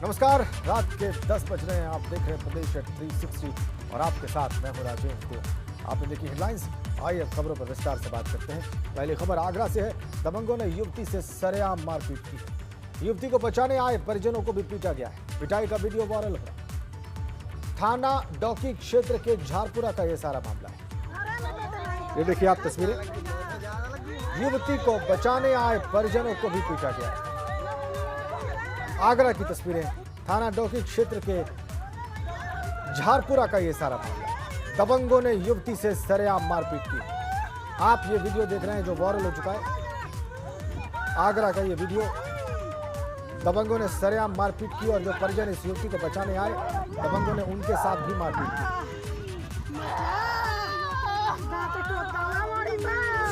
नमस्कार, रात के 10 बज रहे हैं। आप देख रहे हैं प्रदेश 360 और आपके साथ मैं हूं राजेश को। आपने देखी हेडलाइंस, आइए अब खबरों पर विस्तार से बात करते हैं। पहली खबर आगरा से है। दबंगों ने युवती से सरेआम मारपीट की है। युवती को बचाने आए परिजनों को भी पीटा गया है। पिटाई का वीडियो वायरल हो रहा है। थाना डौकी क्षेत्र के झारपुरा का यह सारा मामला है। ये देखिए आप तस्वीरें। युवती को बचाने आए परिजनों को भी पीटा गया है। आगरा की तस्वीरें, थाना डौकी क्षेत्र के झारपुरा का यह सारा मामला। दबंगों ने युवती से सरेआम मारपीट की। आप ये वीडियो देख रहे हैं जो वायरल हो चुका है। आगरा का ये वीडियो, दबंगों ने सरेआम मारपीट की और जो परिजन इस युवती को बचाने आए, दबंगों ने उनके साथ भी मारपीट की।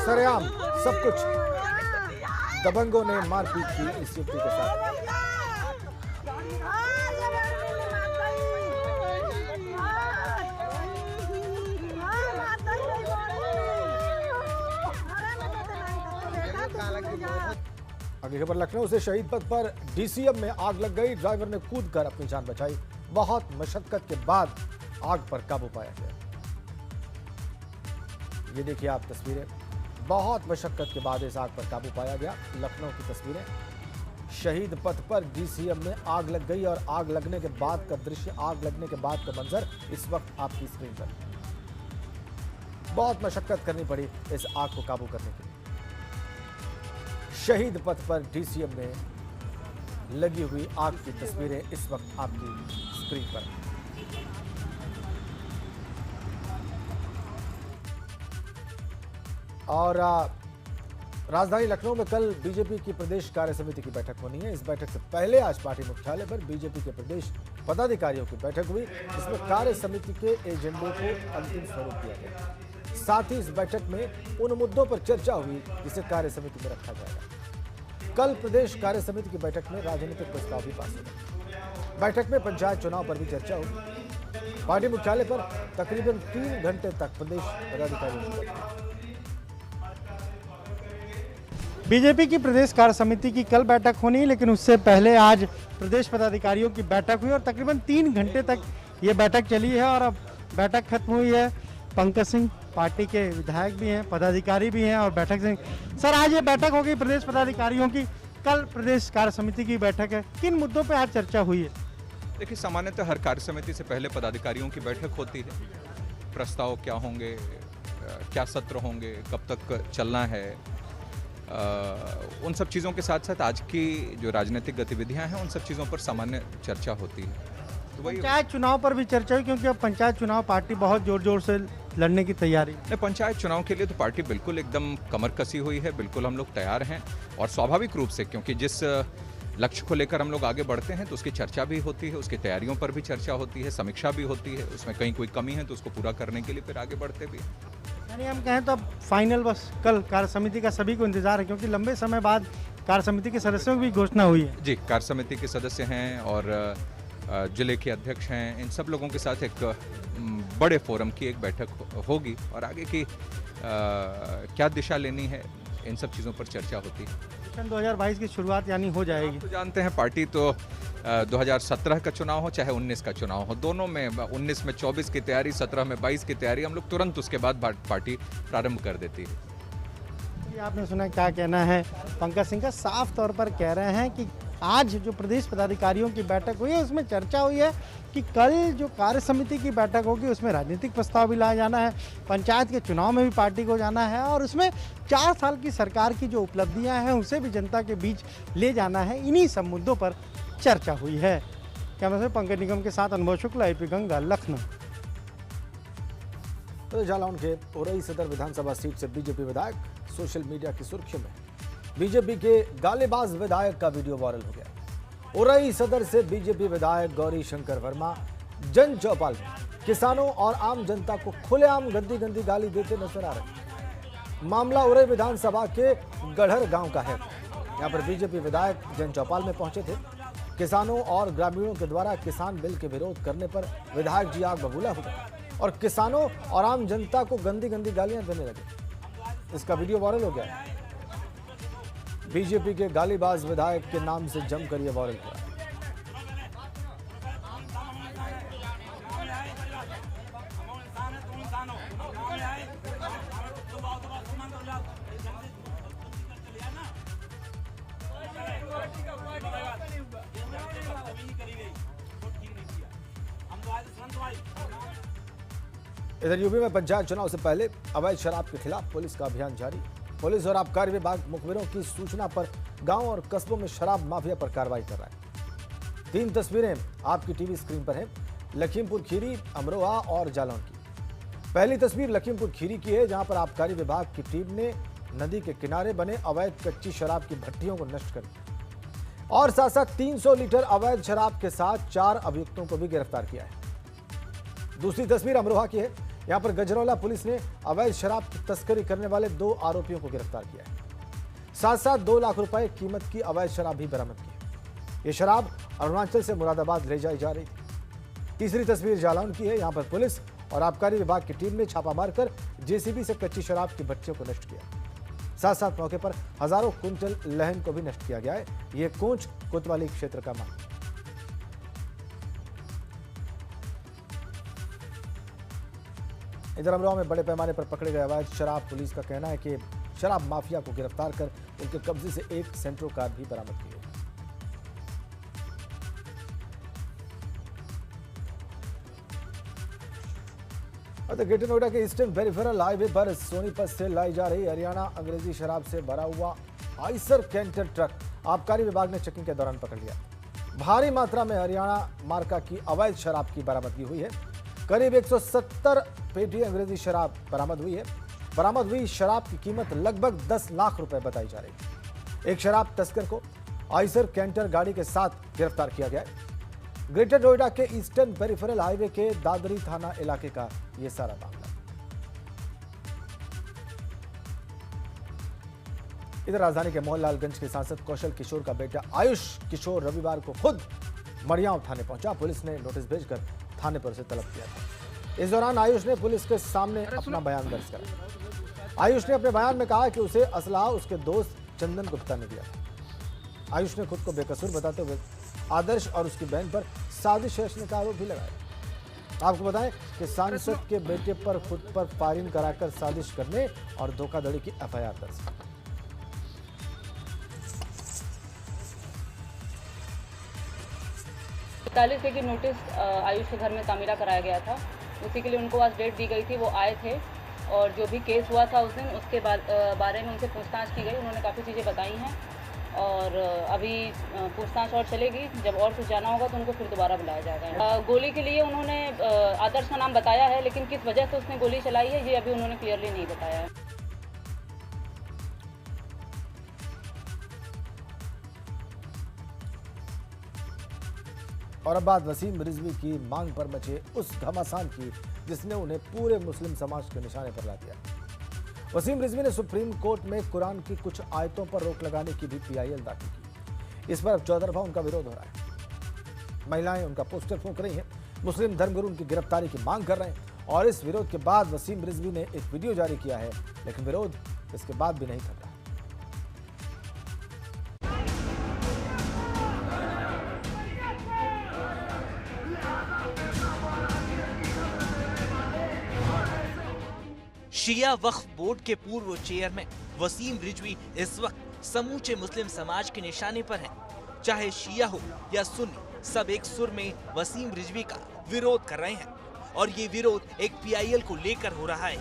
सरेआम सब कुछ दबंगों ने मारपीट की इस युवती के साथ। आगे खबर, लखनऊ से शहीद पथ पर डीसीएम में आग लग गई। ड्राइवर ने कूदकर अपनी जान बचाई। बहुत मशक्कत के बाद आग पर काबू पाया गया। ये देखिए आप तस्वीरें। बहुत मशक्कत के बाद इस आग पर काबू पाया गया। लखनऊ की तस्वीरें। शहीद पथ पर डीसीएम में आग लग गई और आग लगने के बाद का दृश्य, आग लगने के बाद का मंजर इस वक्त आपकी स्क्रीन पर। बहुत मशक्कत करनी पड़ी इस आग को काबू करने के लिए। शहीद पथ पर डीसीएम में लगी हुई आग की तस्वीरें इस वक्त आपकी स्क्रीन पर। और राजधानी लखनऊ में कल बीजेपी की प्रदेश कार्य समिति की बैठक होनी है। इस बैठक से पहले आज पार्टी मुख्यालय पर बीजेपी के प्रदेश पदाधिकारियों की बैठक हुई, जिसमें कार्य समिति के एजेंडे को अंतिम स्वरूप दिया गया। साथ ही इस बैठक में उन मुद्दों पर चर्चा हुई जिसे कार्य समिति में रखा जाएगा। कल प्रदेश कार्य समिति की बैठक में राजनीतिक प्रस्ताव भी पास हुए। बैठक में पंचायत चुनाव पर भी चर्चा हुई। पार्टी मुख्यालय पर तकरीबन 3 घंटे तक प्रदेश पदाधिकारियों की बैठक। बीजेपी की प्रदेश कार्य समिति की कल बैठक होनी, लेकिन उससे पहले आज प्रदेश पदाधिकारियों की बैठक हुई और तकरीबन 3 घंटे तक ये बैठक चली है और अब बैठक खत्म हुई है। पंकज सिंह पार्टी के विधायक भी हैं, पदाधिकारी भी हैं और बैठक से सर आज ये बैठक हो गई प्रदेश पदाधिकारियों की। कल प्रदेश कार्य समिति की बैठक है, किन मुद्दों पर आज चर्चा हुई है? देखिए, सामान्यतः हर कार्य समिति से पहले पदाधिकारियों की बैठक होती है। प्रस्ताव क्या होंगे, क्या सत्र होंगे, कब तक चलना है, उन सब चीज़ों के साथ साथ आज की जो राजनीतिक गतिविधियां हैं उन सब चीज़ों पर सामान्य चर्चा होती है। तो वही पंचायत चुनाव पर भी चर्चा हुई, क्योंकि अब पंचायत चुनाव पार्टी बहुत जोर जोर से लड़ने की तैयारी। पंचायत चुनाव के लिए तो पार्टी बिल्कुल एकदम कमर कसी हुई है, बिल्कुल हम लोग तैयार हैं। और स्वाभाविक रूप से, क्योंकि जिस लक्ष्य को लेकर हम लोग आगे बढ़ते हैं तो उसकी चर्चा भी होती है, उसकी तैयारियों पर भी चर्चा होती है, समीक्षा भी होती है। उसमें कहीं कोई कमी है तो उसको पूरा करने के लिए फिर आगे बढ़ते भी हैं। यानी हम कहें तो अब फाइनल बस कल कार्य समिति का सभी को इंतजार है, क्योंकि लंबे समय बाद कार्य समिति के सदस्यों की भी घोषणा हुई है। जी, कार्य समिति के सदस्य हैं और जिले के अध्यक्ष हैं। इन सब लोगों के साथ एक बड़े फोरम की एक बैठक होगी और आगे की क्या दिशा लेनी है, इन सब चीज़ों पर चर्चा होती है। 2022 की शुरुआत यानी हो जाएगी। तो जानते हैं पार्टी तो 2017 का चुनाव हो चाहे 19 का चुनाव हो, दोनों में 19 में 24 की तैयारी, 17 में 22 की तैयारी, हम लोग तुरंत उसके बाद पार्टी प्रारंभ कर देती है। आपने सुना क्या कहना है पंकज सिंह का? साफ तौर पर कह रहे हैं कि आज जो प्रदेश पदाधिकारियों की बैठक हुई है उसमें चर्चा हुई है कि कल जो कार्य समिति की बैठक होगी उसमें राजनीतिक प्रस्ताव भी लाया जाना है, पंचायत के चुनाव में भी पार्टी को जाना है और उसमें 4 साल की सरकार की जो उपलब्धियां हैं उसे भी जनता के बीच ले जाना है। इन्हीं सब मुद्दों पर चर्चा हुई है। कैमरा से पंकज निगम के साथ अनुभव शुक्ला, AP गंगा, लखनऊ। तो जालौन के उरई सदर विधानसभा सीट से बीजेपी विधायक सोशल मीडिया की सुर्खियों में। बीजेपी के गालीबाज विधायक का वीडियो वायरल हो गया। उरई सदर से बीजेपी विधायक गौरी शंकर वर्मा जन चौपाल में किसानों और आम जनता को खुलेआम गंदी गंदी गाली देते नजर आ रहे। मामला उरई विधानसभा के गढ़र गांव का है। यहां पर बीजेपी विधायक जन चौपाल में पहुंचे थे। किसानों और ग्रामीणों के द्वारा किसान बिल के विरोध करने पर विधायक जी आग बबूला हो गए और किसानों और आम जनता को गंदी गंदी गालियां देने लगे। इसका वीडियो वायरल हो गया। बीजेपी के गालीबाज विधायक के नाम से जमकर यह वायरल हुआ। इधर यूपी में पंचायत चुनाव से पहले अवैध शराब के खिलाफ पुलिस का अभियान जारी। पुलिस और आबकारी विभाग मुखबिरों की सूचना पर गांव और कस्बों में शराब माफिया पर कार्रवाई कर रहा है। 3 तस्वीरें आपकी टीवी स्क्रीन पर हैं, लखीमपुर खीरी, अमरोहा और जालौन की। पहली तस्वीर लखीमपुर खीरी की है, जहां पर आबकारी विभाग की टीम ने नदी के किनारे बने अवैध कच्ची शराब की भट्टियों को नष्ट कर दिया और साथ साथ 300 लीटर अवैध शराब के साथ 4 अभियुक्तों को भी गिरफ्तार किया है। दूसरी तस्वीर अमरोहा की है। यहां पर गजरौला पुलिस ने अवैध शराब की तस्करी करने वाले 2 आरोपियों को गिरफ्तार किया है। साथ साथ 2 लाख रुपए कीमत की अवैध शराब भी बरामद की है। यह शराब अरुणाचल से मुरादाबाद ले जाई जा रही थी। तीसरी तस्वीर जालौन की है। यहां पर पुलिस और आबकारी विभाग की टीम ने छापा मारकर जेसीबी से कच्ची शराब की भट्टियों को नष्ट किया। साथ साथ मौके पर हजारों क्विंटल लहन को भी नष्ट किया गया है। यह कोंच कोतवाली क्षेत्र का मामला। इधर अमरोहा में बड़े पैमाने पर पकड़े गए अवैध शराब, पुलिस का कहना है कि शराब माफिया को गिरफ्तार कर उनके कब्जे से एक सेंट्रो कार भी बरामद की है। ग्रेटर नोएडा के ईस्टर्न पेरिफेरल हाईवे पर सोनीपत से लाई जा रही हरियाणा अंग्रेजी शराब से भरा हुआ आइसर कैंटर ट्रक आबकारी विभाग ने चेकिंग के दौरान पकड़ लिया। भारी मात्रा में हरियाणा मार्का की अवैध शराब की बरामदगी हुई है। करीब 170 पेटी अंग्रेजी शराब बरामद हुई है। बरामद हुई शराब की कीमत लगभग 10 लाख रुपए बताई जा रही है। एक शराब तस्कर को आइसर कैंटर गाड़ी के साथ गिरफ्तार किया गया है। ग्रेटर नोएडा के ईस्टर्न पेरिफेरल हाईवे के दादरी थाना इलाके का यह सारा मामला। इधर राजधानी के मोहनलालगंज के सांसद कौशल किशोर का बेटा आयुष किशोर रविवार को खुद मड़ियाव थाने पहुंचा। पुलिस ने नोटिस भेजकर थाने पर उसे तलब किया था। इस दौरान आयुष ने पुलिस के सामने अपना बयान दर्ज करा। आयुष ने अपने बयान में कहा कि उसे असलाह उसके दोस्त चंदन गुप्ता ने दिया था। आयुष ने खुद को बेकसूर बताते हुए आदर्श और उसकी बहन पर साजिश रचने का आरोप भी लगाया। आपको बताएं कि सांसद के बेटे पर खुद पर फायरिंग कराकर साजिश करने और धोखाधड़ी की एफआईआर दर्ज। 45 डे की नोटिस आयुष के घर में तामीरा कराया गया था। उसी के लिए उनको आज डेट दी गई थी, वो आए थे और जो भी केस हुआ था उस दिन उसके बारे में उनसे पूछताछ की गई। उन्होंने काफ़ी चीज़ें बताई हैं और अभी पूछताछ और चलेगी। जब और कुछ जाना होगा तो उनको फिर दोबारा बुलाया जाएगा। गोली के लिए उन्होंने आदर्श का नाम बताया है, लेकिन किस वजह से उसने गोली चलाई है ये अभी उन्होंने क्लियरली नहीं बताया है। और अब बात वसीम रिजवी की मांग पर मचे उस घमासान की जिसने उन्हें पूरे मुस्लिम समाज के निशाने पर ला दिया। वसीम रिजवी ने सुप्रीम कोर्ट में कुरान की कुछ आयतों पर रोक लगाने की भी पीआईएल दाखिल की। इस पर अब चौतरफा उनका विरोध हो रहा है। महिलाएं उनका पोस्टर फूंक रही हैं, मुस्लिम धर्मगुरु उनकी गिरफ्तारी की मांग कर रहे हैं और इस विरोध के बाद वसीम रिजवी ने एक वीडियो जारी किया है, लेकिन विरोध इसके बाद भी नहीं थका। शिया वक्फ बोर्ड के पूर्व चेयरमैन वसीम रिजवी इस वक्त समूचे मुस्लिम समाज के निशाने पर हैं। चाहे शिया हो या सुन्नी, सब एक सुर में वसीम रिजवी का विरोध कर रहे हैं और ये विरोध एक पीआईएल को लेकर हो रहा है।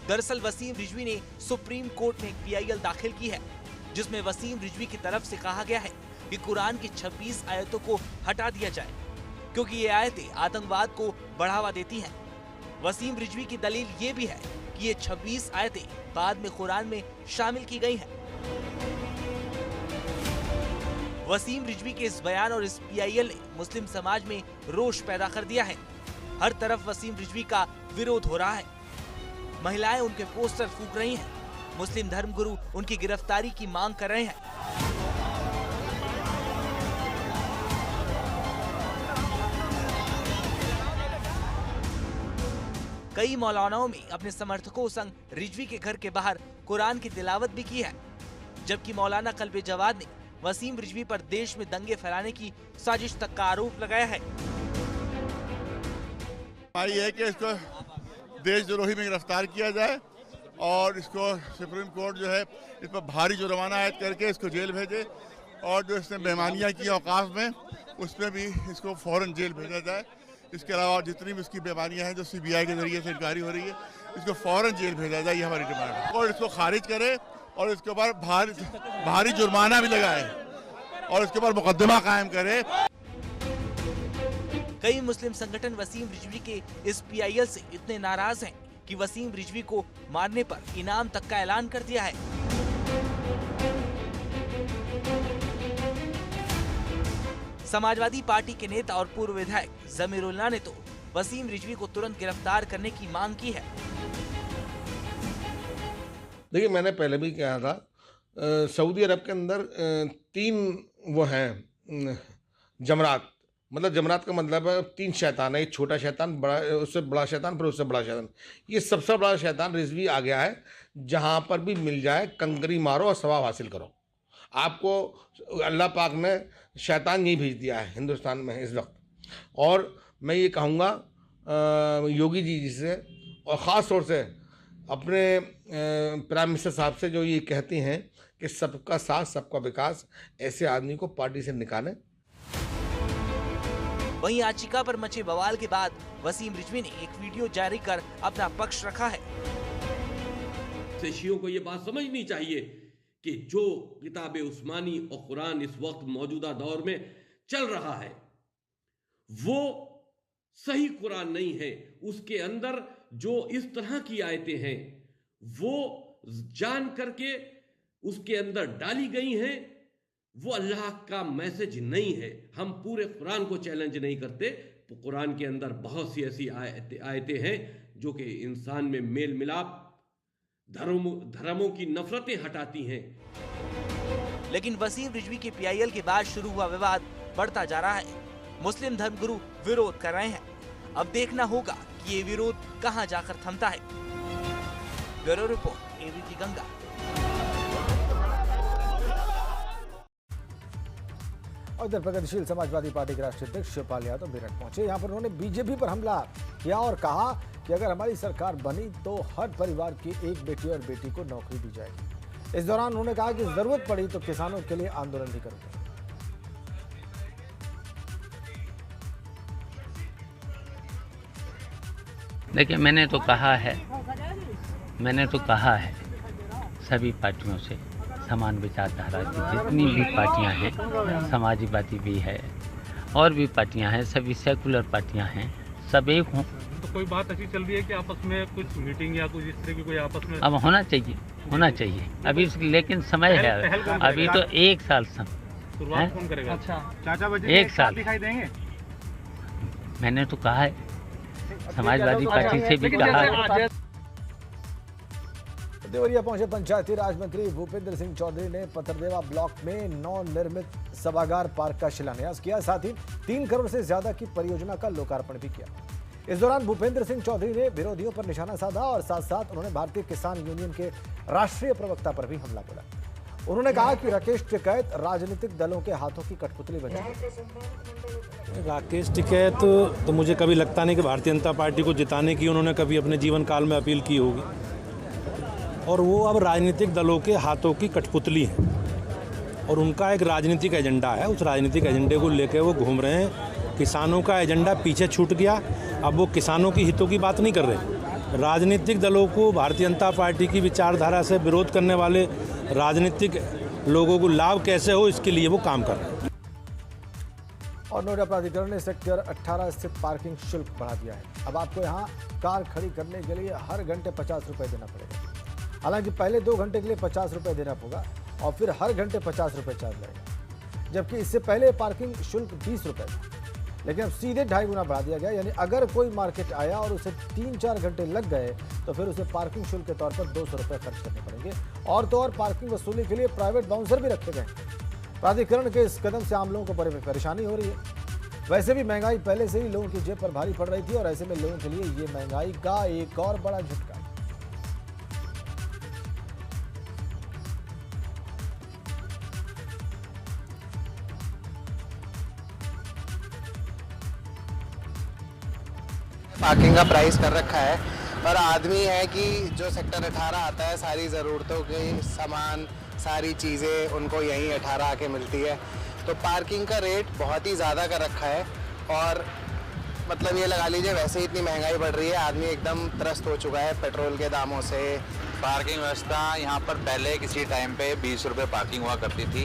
दरअसल वसीम रिजवी ने सुप्रीम कोर्ट में एक पीआईएल दाखिल की है, जिसमें वसीम रिजवी की तरफ से कहा गया है कि कुरान की 26 आयतों को हटा दिया जाए, क्योंकि ये आयतें आतंकवाद को बढ़ावा देती हैं। वसीम रिजवी की दलील ये भी है कि ये 26 आयतें बाद में कुरान में शामिल की गई हैं। वसीम रिजवी के इस बयान और इस पीआईएल ने मुस्लिम समाज में रोष पैदा कर दिया है। हर तरफ वसीम रिजवी का विरोध हो रहा है। महिलाएं उनके पोस्टर फूंक रही हैं, मुस्लिम धर्मगुरु उनकी गिरफ्तारी की मांग कर रहे हैं। कई मौलानाओं में अपने समर्थकों संग रिजवी के घर के बाहर कुरान की तिलावत भी की है, जबकि मौलाना कल्बे जवाद ने वसीम रिजवी पर देश में दंगे फैलाने की साजिश तक का आरोप लगाया है। हमारी है कि इसको देशद्रोही में गिरफ्तार किया जाए और इसको सुप्रीम कोर्ट जो है इस पर भारी जुर्माना आयद करके इसको जेल भेजे और जो इसने बेईमानियाँ की औकाफ में, उसमें भी इसको फ़ौरन जेल भेजा जाए। इसके अलावा जितनी भी इसकी बेईमानियाँ हैं जो CBI के जरिए से इंक्वायरी हो रही है, इसको फ़ौरन जेल भेजा जाए, ये हमारी डिमांड है। और इसको खारिज करे और इसके ऊपर भारी जुर्माना भी लगाए और इसके ऊपर मुकदमा कायम करे। कई मुस्लिम संगठन वसीम रिजवी के इस PIL से इतने नाराज हैं कि वसीम रिजवी को मारने पर इनाम तक का ऐलान कर दिया है। समाजवादी पार्टी के नेता और पूर्व विधायक जमीरुल्लाह ने तो वसीम रिजवी को तुरंत गिरफ्तार करने की मांग की है। देखिए, मैंने पहले भी कहा था, सऊदी अरब के अंदर 3 वो हैं जमरात, मतलब जमरात का मतलब है 3 शैतान है। एक छोटा शैतान, बड़ा, उससे बड़ा शैतान, फिर उससे बड़ा शैतान। ये सबसे बड़ा शैतान रिजवी आ गया है। जहाँ पर भी मिल जाए कंकरी मारो और सवाब हासिल करो। आपको अल्लाह पाक ने शैतान यही भेज दिया है हिंदुस्तान में इस वक्त। और मैं ये कहूँगा योगी जी से, और ख़ास तौर से अपने प्राइम मिनिस्टर साहब से, जो ये कहती हैं कि सबका साथ सबका विकास, ऐसे आदमी को पार्टी से निकालें। वहीं याचिका पर मचे बवाल के बाद वसीम रिजवी ने एक वीडियो जारी कर अपना पक्ष रखा है। शियों को ये बात समझनी चाहिए कि जो किताब उस्मानी और कुरान इस वक्त मौजूदा दौर में चल रहा है वो सही कुरान नहीं है। उसके अंदर जो इस तरह की आयतें हैं वो जान करके उसके अंदर डाली गई हैं, वो अल्लाह का मैसेज नहीं है। हम पूरे कुरान को चैलेंज नहीं करते। कुरान के अंदर बहुत सी ऐसी आयतें हैं जो कि इंसान में मेल मिलाप, धर्मों की नफरतें हटाती हैं। लेकिन वसीम रिजवी के PIL के बाद शुरू हुआ विवाद बढ़ता जा रहा है। मुस्लिम धर्मगुरु विरोध कर रहे हैं। अब देखना होगा कि ये विरोध कहां जाकर थमता है। Bureau report, ABP Ganga. और इधर प्रगतिशील समाजवादी पार्टी के राष्ट्रीय अध्यक्ष शिवपाल यादव मेरठ पहुंचे। यहाँ पर उन्होंने बीजेपी पर हमला किया और कहा कि अगर हमारी सरकार बनी तो हर परिवार की एक बेटी और बेटी को नौकरी दी जाएगी। इस दौरान उन्होंने कहा कि जरूरत पड़ी तो किसानों के लिए आंदोलन भी करूंगा। देखिए, मैंने तो कहा है सभी पार्टियों से, समान विचारधारा की जितनी भी पार्टियां हैं, समाजवादी भी है और भी पार्टियां हैं, सभी सेकुलर पार्टियां हैं, सब एक हों। तो कोई बात ऐसी चल रही है कि आपस में कुछ मीटिंग या कुछ इस तरह की कोई आपस में अब होना चाहिए अभी, लेकिन समय है अभी तो 1 साल शुरुआत कौन करेगा? अच्छा, चाचा बजे 1 साल दिखाई देंगे। मैंने तो कहा है, समाजवादी पार्टी से भी कहा है। देवरिया पहुंचे पंचायती राज मंत्री भूपेंद्र सिंह चौधरी ने पथरदेवा ब्लॉक में नवनिर्मित सभागार पार्क का शिलान्यास किया। साथ ही 3 करोड़ से ज्यादा की परियोजना का लोकार्पण भी किया। इस दौरान भूपेंद्र सिंह चौधरी ने विरोधियों पर निशाना साधा और साथ साथ उन्होंने भारतीय किसान यूनियन के राष्ट्रीय प्रवक्ता पर भी हमला बोला। उन्होंने कहा कि राकेश टिकैत राजनीतिक दलों के हाथों की कठपुतली बन गई। राकेश टिकैत तो मुझे कभी लगता नहीं कि भारतीय जनता पार्टी को जिताने की उन्होंने कभी अपने जीवन काल में अपील की होगी, और वो अब राजनीतिक दलों के हाथों की कठपुतली है और उनका एक राजनीतिक एजेंडा है। उस राजनीतिक एजेंडे को लेकर वो घूम रहे हैं। किसानों का एजेंडा पीछे छूट गया, अब वो किसानों की हितों की बात नहीं कर रहे। राजनीतिक दलों को, भारतीय जनता पार्टी की विचारधारा से विरोध करने वाले राजनीतिक लोगों को लाभ कैसे हो, इसके लिए वो काम कर रहे हैं। और नोएडा प्राधिकरण ने सेक्टर 18 स्थित पार्किंग शुल्क बढ़ा दिया है। अब आपको यहाँ कार खड़ी करने के लिए हर घंटे 50 रुपये देना पड़ेगा। हालांकि पहले 2 घंटे के लिए 50 रुपये देना होगा और फिर हर घंटे 50 रुपये चार्ज लगेगा, जबकि इससे पहले पार्किंग शुल्क 20 रुपये था, लेकिन अब सीधे 2.5 गुना बढ़ा दिया गया। यानी अगर कोई मार्केट आया और उसे 3-4 घंटे लग गए तो फिर उसे पार्किंग शुल्क के तौर पर 200 रुपये खर्च करने पड़ेंगे। और तो और पार्किंग वसूली के लिए प्राइवेट बाउंसर भी रखे गए। प्राधिकरण के इस कदम से आम लोगों को बड़ी परेशानी हो रही है। वैसे भी महंगाई पहले से ही लोगों की जेब पर भारी पड़ रही थी और ऐसे में लोगों के लिए ये महंगाई का एक और बड़ा झटका। पार्किंग का प्राइस कर रखा है और आदमी है कि जो सेक्टर 18 आता है, सारी ज़रूरतों के सामान, सारी चीज़ें उनको यहीं 18 आके मिलती है। तो पार्किंग का रेट बहुत ही ज़्यादा कर रखा है और मतलब ये लगा लीजिए वैसे ही इतनी महंगाई बढ़ रही है, आदमी एकदम त्रस्त हो चुका है पेट्रोल के दामों से। पार्किंग व्यवस्था यहाँ पर पहले किसी टाइम पे 20 रुपये पार्किंग हुआ करती थी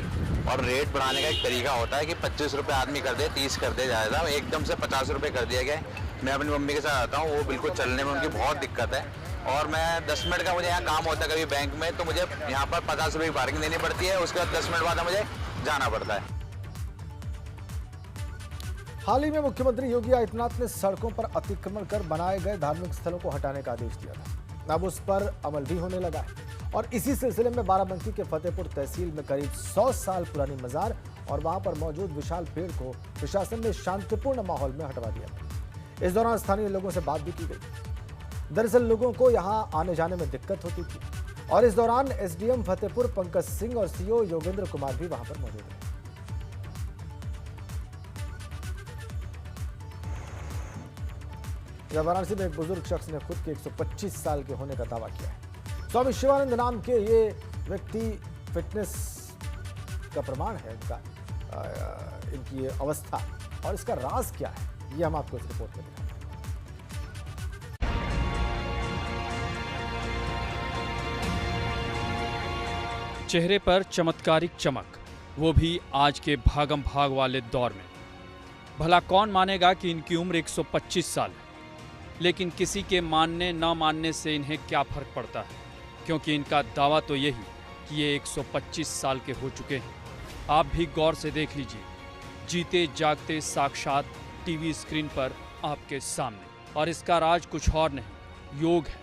और रेट बढ़ाने का एक तरीका होता है कि 25 रुपये आदमी कर दे, 30 कर दे ज़्यादा, एकदम से 50 रुपये कर दिया गया है। मैं अपनी मम्मी के साथ आता हूँ, वो बिल्कुल चलने में उनकी बहुत दिक्कत है और मैं 10 मिनट का मुझे यहाँ काम होता है कभी बैंक में, तो मुझे यहाँ पर 50 रुपये की पार्किंग देनी पड़ती है, उसके बाद 10 मिनट बाद मुझे जाना पड़ता है। हाल ही में मुख्यमंत्री योगी आदित्यनाथ ने सड़कों पर अतिक्रमण कर बनाए गए धार्मिक स्थलों को हटाने का आदेश दिया था। अब उस पर अमल भी होने लगा है और इसी सिलसिले में बाराबंकी के फतेहपुर तहसील में करीब 100 साल पुरानी मजार और वहां पर मौजूद विशाल पेड़ को प्रशासन ने शांतिपूर्ण माहौल में हटवा दिया। इस दौरान स्थानीय लोगों से बात भी की गई। दरअसल लोगों को यहां आने जाने में दिक्कत होती थी और इस दौरान एसडीएम फतेहपुर पंकज सिंह और सीओ योगेंद्र कुमार भी वहां पर मौजूद रहे। वाराणसी में एक बुजुर्ग शख्स ने खुद के 125 साल के होने का दावा किया है। स्वामी शिवानंद नाम के ये व्यक्ति फिटनेस का प्रमाण है इनकी ये अवस्था, और इसका राज क्या है ये हम आपको इस रिपोर्ट में दिखाएंगे। चेहरे पर चमत्कारिक चमक, वो भी आज के भागम भाग वाले दौर में। भला कौन मानेगा कि इनकी उम्र 125 साल है, लेकिन किसी के मानने न मानने से इन्हें क्या फर्क पड़ता है, क्योंकि इनका दावा तो यही कि ये 125 साल के हो चुके हैं। आप भी गौर से देख लीजिए, जीते जागते साक्षात टीवी स्क्रीन पर आपके सामने। और इसका राज कुछ और नहीं, योग है,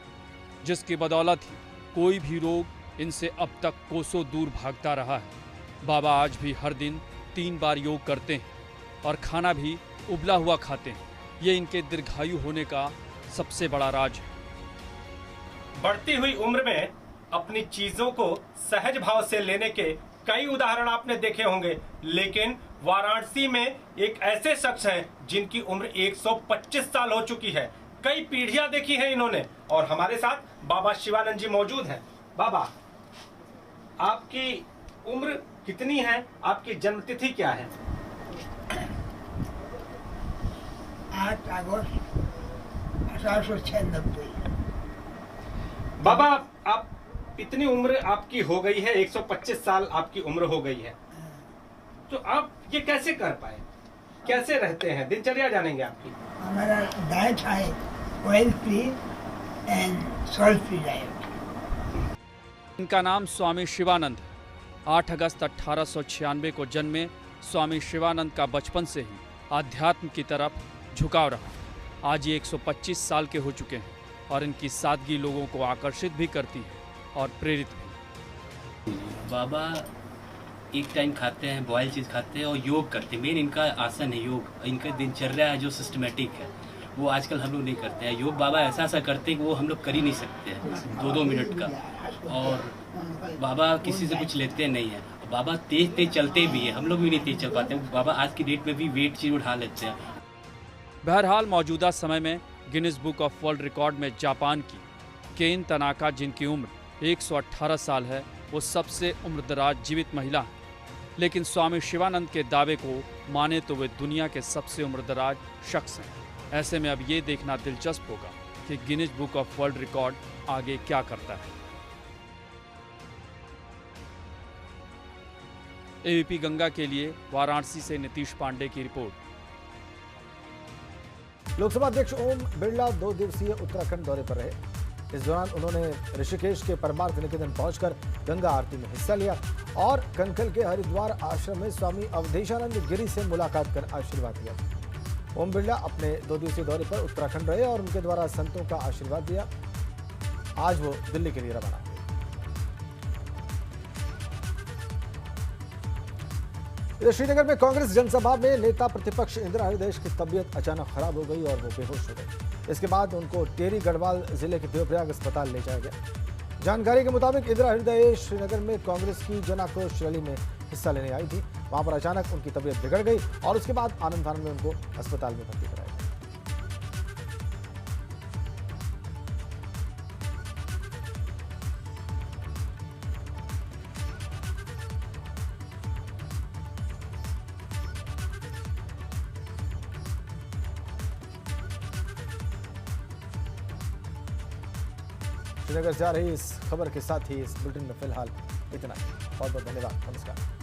जिसकी बदौलत ही कोई भी रोग इनसे अब तक कोसों दूर भागता रहा है। बाबा आज भी हर दिन 3 बार योग करते हैं और खाना भी उबला हुआ खाते हैं। ये इनके दीर्घायु होने का सबसे बड़ा राज है। बढ़ती हुई उम्र में अपनी चीजों को सहज भाव से लेने के कई उदाहरण आपने देखे होंगे, लेकिन वाराणसी में एक ऐसे शख्स हैं जिनकी उम्र 125 साल हो चुकी है। कई पीढ़ियां देखी हैं इन्होंने और हमारे साथ बाबा शिवानंद जी मौजूद हैं। बाबा, आपकी उम्र कितनी है? आपकी जन्म तिथि क्या है? 8 अगस्त 1896। बाबा, आप इतनी उम्र आपकी हो गई है, 125 साल आपकी उम्र हो गई है, तो आप ये कैसे कर पाए? कैसे रहते हैं? दिनचर्या जानेंगे आपकी। हमारा डाइट है oil free and salt free diet. इनका नाम स्वामी शिवानंद है। 8 अगस्त 1896 को जन्मे स्वामी शिवानंद का बचपन से ही आध्यात्म की तरफ झुकाव रहा। आज ये 125 साल के हो चुके हैं और इनकी सादगी लोगों को आकर्षित भी करती है और प्रेरित भी। बाबा एक टाइम खाते हैं, बॉयल चीज़ खाते हैं और योग करते हैं। मेन इनका आसन है योग। इनका दिनचर्या है जो सिस्टमेटिक है, वो आजकल हम लोग नहीं करते हैं। योग बाबा ऐसा ऐसा करते हैं कि वो हम लोग कर ही नहीं सकते हैं 2-2 मिनट का। और बाबा किसी से कुछ लेते नहीं है। बाबा तेज तेज चलते भी है, हम लोग भी नहीं तेज चल पाते। बाबा आज की डेट में भी वेट चीज उठा लेते हैं। बहरहाल मौजूदा समय में Guinness book of world record में जापान की केन तनाका, जिनकी उम्र 118 साल है, वो सबसे उम्रदराज जीवित महिला है। लेकिन स्वामी शिवानंद के दावे को माने तो वे दुनिया के सबसे उम्रदराज शख्स हैं। ऐसे में अब ये देखना दिलचस्प होगा कि Guinness book of world record आगे क्या करता है। एबीपी गंगा के लिए वाराणसी से नीतीश पांडे की रिपोर्ट। लोकसभा अध्यक्ष ओम बिरला 2 दिवसीय उत्तराखंड दौरे पर रहे। इस दौरान उन्होंने ऋषिकेश के परमार्थ निकेतन पहुंचकर गंगा आरती में हिस्सा लिया और कनखल के हरिद्वार आश्रम में स्वामी अवधेशानंद गिरी से मुलाकात कर आशीर्वाद लिया। ओम बिरला अपने 2 दिवसीय दौरे पर उत्तराखंड रहे और उनके द्वारा संतों का आशीर्वाद दिया। आज वो दिल्ली के लिए रवाना हुए। इधर श्रीनगर में कांग्रेस जनसभा में नेता प्रतिपक्ष इंदिरा हृदयेश की तबीयत अचानक खराब हो गई और वो बेहोश हो गए। इसके बाद उनको टेरी गढ़वाल जिले के देवप्रयाग अस्पताल ले जाया गया। जानकारी के मुताबिक इंदिरा हृदयेश श्रीनगर में कांग्रेस की जन आक्रोश रैली में हिस्सा लेने आई थी। वहां पर अचानक उनकी तबीयत बिगड़ गई और उसके बाद आनंद फानन में उनको अस्पताल में भर्ती कराया। श्रीनगर से आ रही इस खबर के साथ ही इस बुलेटिन में फिलहाल इतना ही। बहुत बहुत धन्यवाद। नमस्कार।